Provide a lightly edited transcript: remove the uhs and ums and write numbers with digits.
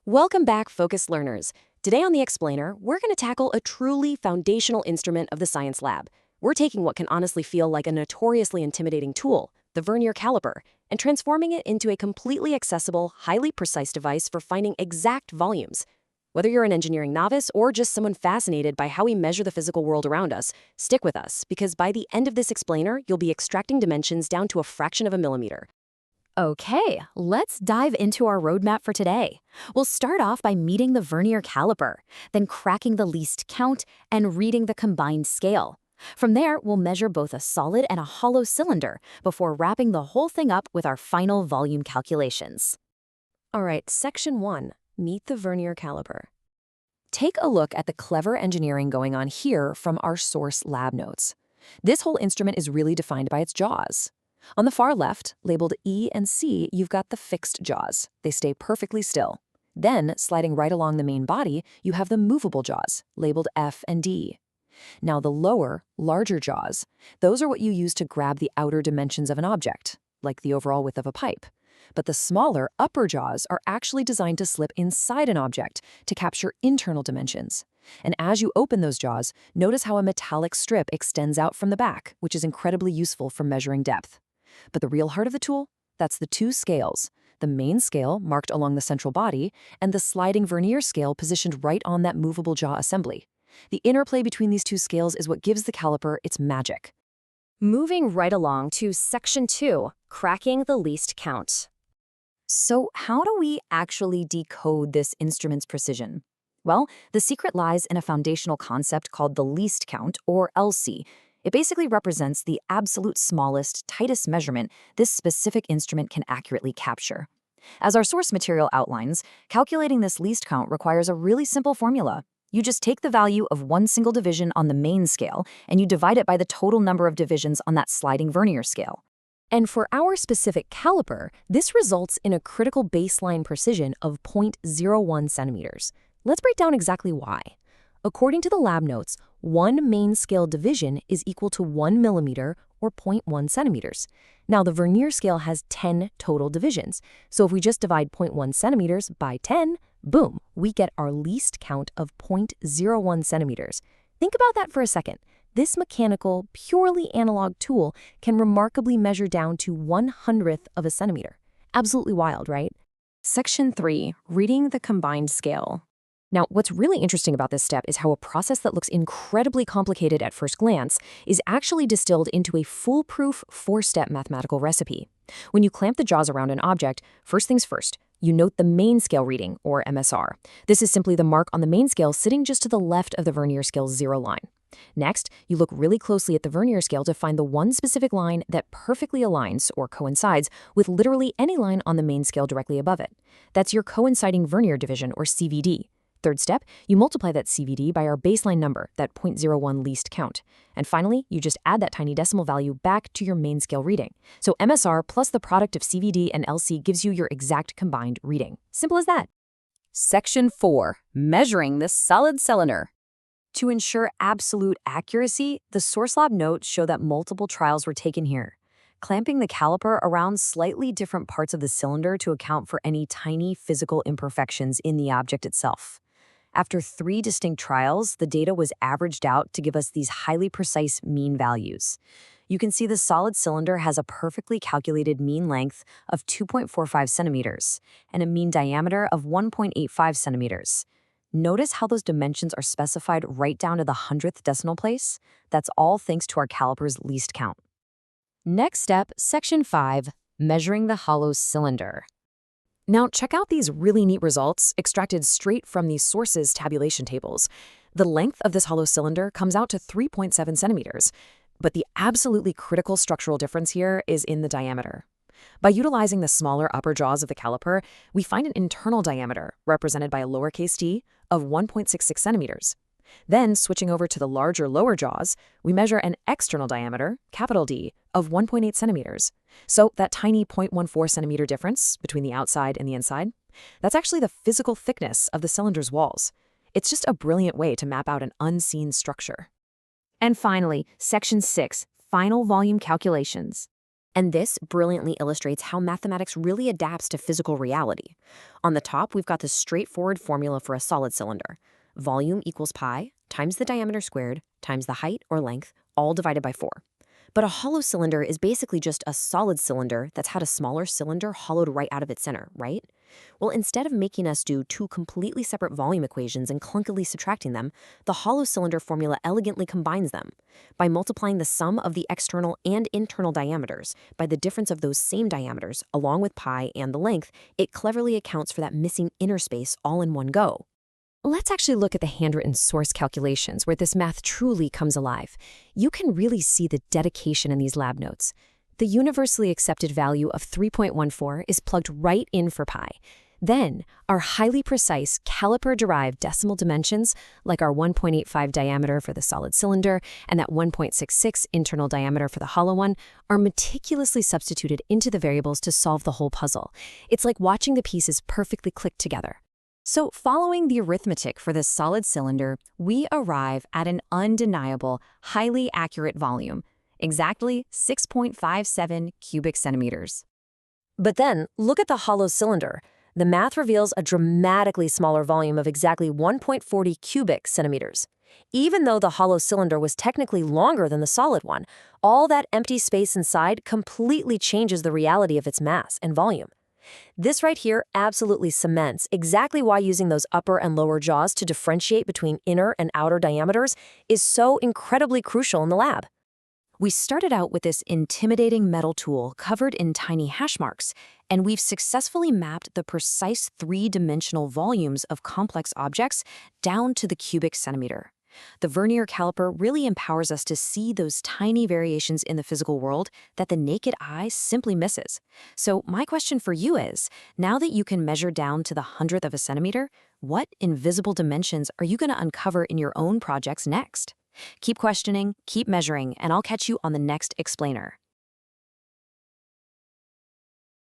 Welcome back, focused learners. Today on The Explainer, we're going to tackle a truly foundational instrument of the science lab. We're taking what can honestly feel like a notoriously intimidating tool, the vernier caliper, and transforming it into a completely accessible, highly precise device for finding exact volumes. Whether you're an engineering novice or just someone fascinated by how we measure the physical world around us, stick with us, because by the end of this explainer, you'll be extracting dimensions down to a fraction of a millimeter. Okay, let's dive into our roadmap for today. We'll start off by meeting the vernier caliper, then cracking the least count and reading the combined scale. From there, we'll measure both a solid and a hollow cylinder before wrapping the whole thing up with our final volume calculations. All right, Section 1, Meet the Vernier Caliper. Take a look at the clever engineering going on here from our source lab notes. This whole instrument is really defined by its jaws. On the far left, labeled E and C, you've got the fixed jaws. They stay perfectly still. Then, sliding right along the main body, you have the movable jaws, labeled F and D. Now the lower, larger jaws, those are what you use to grab the outer dimensions of an object, like the overall width of a pipe. But the smaller, upper jaws are actually designed to slip inside an object to capture internal dimensions. And as you open those jaws, notice how a metallic strip extends out from the back, which is incredibly useful for measuring depth. But the real heart of the tool? That's the two scales, the main scale marked along the central body and the sliding vernier scale positioned right on that movable jaw assembly. The interplay between these two scales is what gives the caliper its magic. Moving right along to Section 2, Cracking the Least Count. So how do we actually decode this instrument's precision? Well, the secret lies in a foundational concept called the least count, or LC. It basically represents the absolute smallest, tightest measurement this specific instrument can accurately capture. As our source material outlines, calculating this least count requires a really simple formula. You just take the value of one single division on the main scale, and you divide it by the total number of divisions on that sliding vernier scale. And for our specific caliper, this results in a critical baseline precision of 0.01 centimeters. Let's break down exactly why. According to the lab notes, one main scale division is equal to 1 millimeter or 0.1 centimeters. Now, the vernier scale has 10 total divisions, so if we just divide 0.1 centimeters by 10, boom, we get our least count of 0.01 centimeters. Think about that for a second. This mechanical, purely analog tool can remarkably measure down to 1/100th of a centimeter. Absolutely wild, right? Section 3, Reading the Combined Scale. Now, what's really interesting about this step is how a process that looks incredibly complicated at first glance is actually distilled into a foolproof 4-step mathematical recipe. When you clamp the jaws around an object, first things first, you note the main scale reading, or MSR. This is simply the mark on the main scale sitting just to the left of the vernier scale's zero line. Next, you look really closely at the vernier scale to find the one specific line that perfectly aligns or coincides with literally any line on the main scale directly above it. That's your coinciding vernier division, or CVD. Third step, you multiply that CVD by our baseline number, that 0.01 least count. And finally, you just add that tiny decimal value back to your main scale reading. So MSR plus the product of CVD and LC gives you your exact combined reading. Simple as that. Section 4, Measuring the solid cylinder. To ensure absolute accuracy, the source lab notes show that multiple trials were taken here, clamping the caliper around slightly different parts of the cylinder to account for any tiny physical imperfections in the object itself. After 3 distinct trials, the data was averaged out to give us these highly precise mean values. You can see the solid cylinder has a perfectly calculated mean length of 2.45 centimeters and a mean diameter of 1.85 centimeters. Notice how those dimensions are specified right down to the 100th decimal place? That's all thanks to our caliper's least count. Next step, Section 5, Measuring the hollow cylinder. Now, check out these really neat results extracted straight from these sources tabulation tables. The length of this hollow cylinder comes out to 3.7 centimeters, but the absolutely critical structural difference here is in the diameter. By utilizing the smaller upper jaws of the caliper, we find an internal diameter, represented by a lowercase d, of 1.66 centimeters. Then, switching over to the larger lower jaws, we measure an external diameter, capital D, of 1.8 centimeters. So that tiny 0.14 centimeter difference between the outside and the inside, that's actually the physical thickness of the cylinder's walls. It's just a brilliant way to map out an unseen structure. And finally, Section 6, Final Volume Calculations. And this brilliantly illustrates how mathematics really adapts to physical reality. On the top, we've got the straightforward formula for a solid cylinder. Volume equals pi times the diameter squared times the height or length, all divided by 4. But a hollow cylinder is basically just a solid cylinder that's had a smaller cylinder hollowed right out of its center, right? Well, instead of making us do two completely separate volume equations and clunkily subtracting them, the hollow cylinder formula elegantly combines them. By multiplying the sum of the external and internal diameters by the difference of those same diameters, along with pi and the length, it cleverly accounts for that missing inner space all in one go. Let's actually look at the handwritten source calculations where this math truly comes alive. You can really see the dedication in these lab notes. The universally accepted value of 3.14 is plugged right in for pi. Then, our highly precise caliper-derived decimal dimensions, like our 1.85 diameter for the solid cylinder and that 1.66 internal diameter for the hollow one, are meticulously substituted into the variables to solve the whole puzzle. It's like watching the pieces perfectly click together. So following the arithmetic for this solid cylinder, we arrive at an undeniable, highly accurate volume, exactly 6.57 cubic centimeters. But then, look at the hollow cylinder. The math reveals a dramatically smaller volume of exactly 1.40 cubic centimeters. Even though the hollow cylinder was technically longer than the solid one, all that empty space inside completely changes the reality of its mass and volume. This right here absolutely cements exactly why using those upper and lower jaws to differentiate between inner and outer diameters is so incredibly crucial in the lab. We started out with this intimidating metal tool covered in tiny hash marks, and we've successfully mapped the precise three-dimensional volumes of complex objects down to the cubic centimeter. The vernier caliper really empowers us to see those tiny variations in the physical world that the naked eye simply misses. So my question for you is, now that you can measure down to the hundredth of a centimeter, what invisible dimensions are you going to uncover in your own projects next? Keep questioning, keep measuring, and I'll catch you on the next explainer.